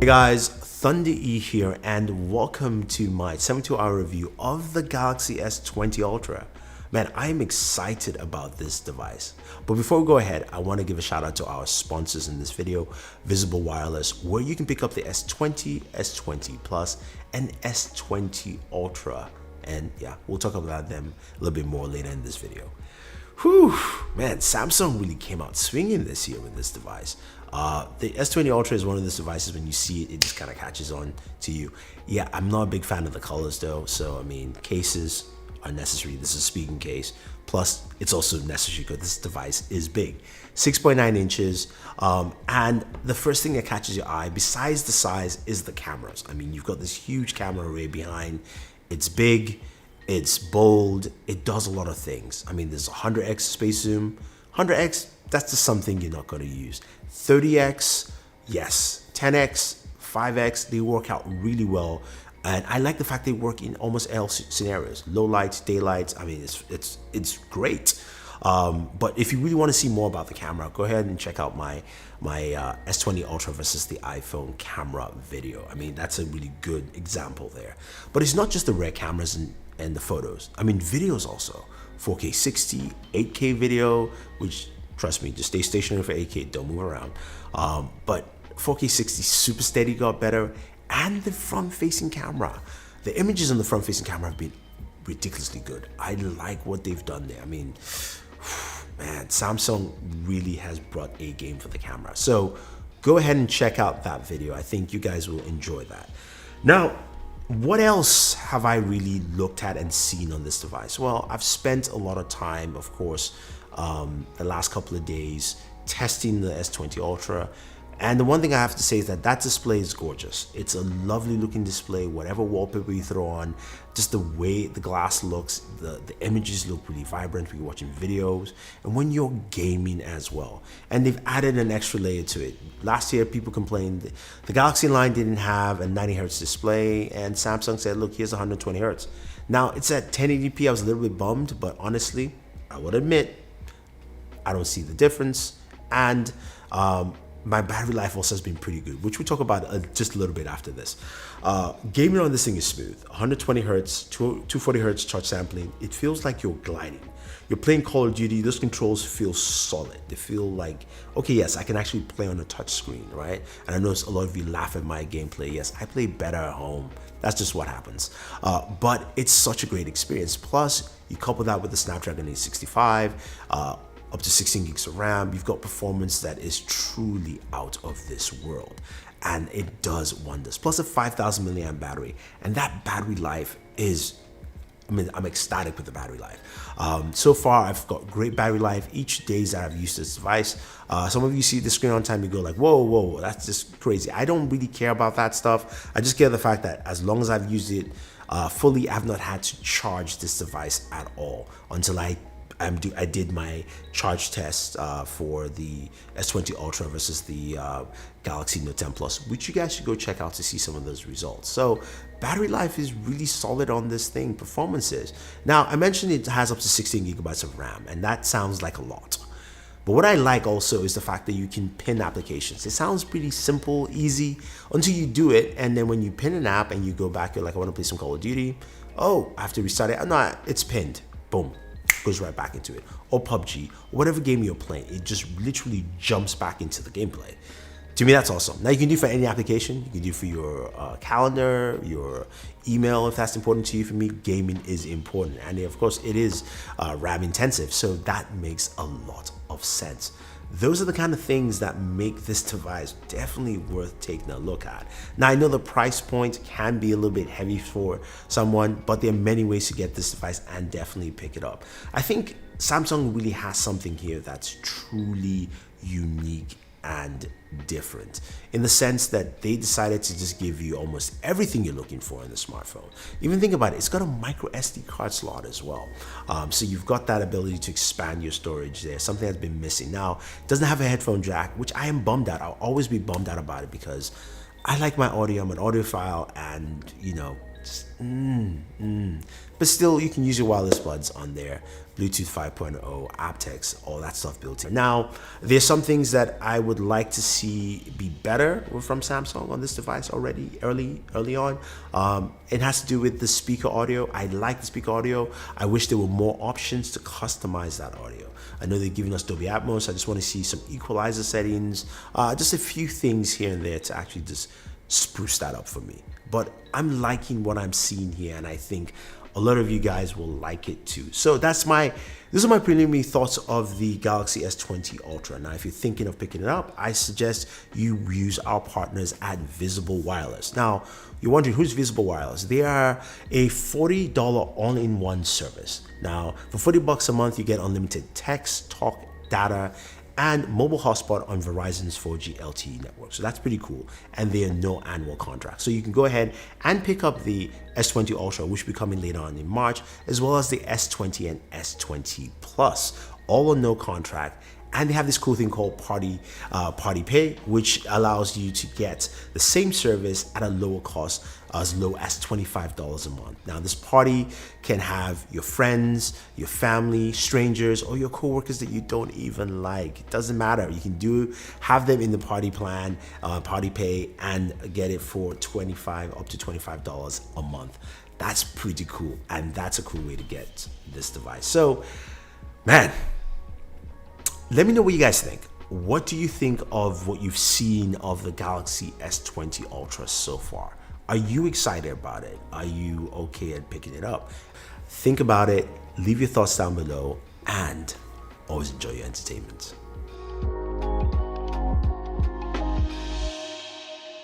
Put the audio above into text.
Hey guys, Thunder E here and welcome to my 72-hour review of the Galaxy S20 Ultra. Man, I'm excited about this device. But before we go ahead, I want to give a shout out to our sponsors in this video, Visible Wireless, where you can pick up the S20, S20 Plus, and S20 Ultra. And yeah, we'll talk about them a little bit more later in this video. Whew, man, Samsung really came out swinging this year with this device. The S20 Ultra is one of those devices when you see it, it just kind of catches on to you. Yeah, I'm not a big fan of the colors though, so I mean, cases are necessary. This is a speaking case. Plus, it's also necessary because this device is big. 6.9 inches, and the first thing that catches your eye, besides the size, is the cameras. I mean, you've got this huge camera array behind. It's big. It's bold. It does a lot of things. I mean, there's 100x space zoom. 100x, that's just something you're not going to use. 30x, yes. 10x, 5x, they work out really well. And I like the fact they work in almost all scenarios. Low lights, daylights. I mean, it's great. But if you really want to see more about the camera, go ahead and check out my S20 Ultra versus the iPhone camera video. I mean, that's a really good example there. But it's not just the rear cameras and the photos. I mean, videos also. 4K 60, 8K video, which, trust me, just stay stationary for 8K, don't move around. But 4K 60 super steady got better, and the front-facing camera. The images on the front-facing camera have been ridiculously good. I like what they've done there. I mean, man, Samsung really has brought a game for the camera. So go ahead and check out that video. I think you guys will enjoy that. Now, what else have I really looked at and seen on this device? Well, I've spent a lot of time, of course, the last couple of days testing the S20 Ultra. And the one thing I have to say is that display is gorgeous. It's a lovely looking display, whatever wallpaper you throw on, just the way the glass looks, the images look really vibrant when you're watching videos and when you're gaming as well. And they've added an extra layer to it. Last year, people complained the Galaxy line didn't have a 90 Hz display, and Samsung said, look, here's 120 Hz. Now it's at 1080p. I was a little bit bummed, but honestly, I would admit, I don't see the difference. And my battery life also has been pretty good, which we'll talk about just a little bit after this. Gaming on this thing is smooth. 120 Hz, 240 Hz touch sampling. It feels like you're gliding. You're playing Call of Duty. Those controls feel solid. They feel like, okay, yes, I can actually play on a touch screen, right? And I know a lot of you laugh at my gameplay. Yes, I play better at home. That's just what happens. But it's such a great experience. Plus, you couple that with the Snapdragon 865, up to 16 gigs of RAM, you've got performance that is truly out of this world, and it does wonders. Plus a 5,000 milliamp battery, and that battery life is, I mean, I'm ecstatic with the battery life. So far, I've got great battery life each day that I've used this device. Some of you see the screen on time, you go like, whoa, that's just crazy. I don't really care about that stuff. I just care the fact that as long as I've used it fully, I've not had to charge this device at all until I did my charge test for the S20 Ultra versus the Galaxy Note 10 Plus, which you guys should go check out to see some of those results. So battery life is really solid on this thing, performances. Now, I mentioned it has up to 16 gigabytes of RAM, and that sounds like a lot. But what I like also is the fact that you can pin applications. It sounds pretty simple, easy, until you do it, and then when you pin an app and you go back, you're like, I want to play some Call of Duty. Oh, I have to restart it. No, it's pinned. Boom. Goes right back into it. Or PUBG, or whatever game you're playing, it just literally jumps back into the gameplay. To me, that's awesome. Now you can do it for any application. You can do it for your calendar, your email, if that's important to you. For me, gaming is important, and of course it is RAM intensive, so that makes a lot of sense. Those are the kind of things that make this device definitely worth taking a look at. Now, I know the price point can be a little bit heavy for someone, but there are many ways to get this device and definitely pick it up. I think Samsung really has something here that's truly unique and different, in the sense that they decided to just give you almost everything you're looking for in the smartphone. Even think about it, it's got a micro SD card slot as well. So you've got that ability to expand your storage there, something that's been missing. Now, it doesn't have a headphone jack, which I am bummed out. I'll always be bummed out about it because I like my audio, I'm an audiophile, and you know, But still, you can use your wireless buds on there. Bluetooth 5.0, aptX, all that stuff built in. Now, there's some things that I would like to see be better from Samsung on this device already, early on. It has to do with the speaker audio. I like the speaker audio. I wish there were more options to customize that audio. I know they're giving us Dolby Atmos. I just want to see some equalizer settings, just a few things here and there to actually just spruce that up for me. But I'm liking what I'm seeing here, and I think a lot of you guys will like it too. So these are my preliminary thoughts of the Galaxy S20 Ultra. Now, if you're thinking of picking it up, I suggest you use our partners at Visible Wireless. Now, you're wondering who's Visible Wireless? They are a $40 all-in-one service. Now, for $40 a month, you get unlimited text, talk, data, and mobile hotspot on Verizon's 4G LTE network. So that's pretty cool. And there are no annual contracts. So you can go ahead and pick up the S20 Ultra, which will be coming later on in March, as well as the S20 and S20 Plus, all on no contract. And they have this cool thing called Party Pay, which allows you to get the same service at a lower cost, as low as $25 a month. Now, this party can have your friends, your family, strangers, or your coworkers that you don't even like. It doesn't matter. You can have them in the party plan, Party Pay, and get it for up to $25 a month. That's pretty cool, and that's a cool way to get this device. So, man, let me know what you guys think. What do you think of what you've seen of the Galaxy S20 Ultra so far? Are you excited about it? Are you okay at picking it up? Think about it, leave your thoughts down below, and always enjoy your entertainment.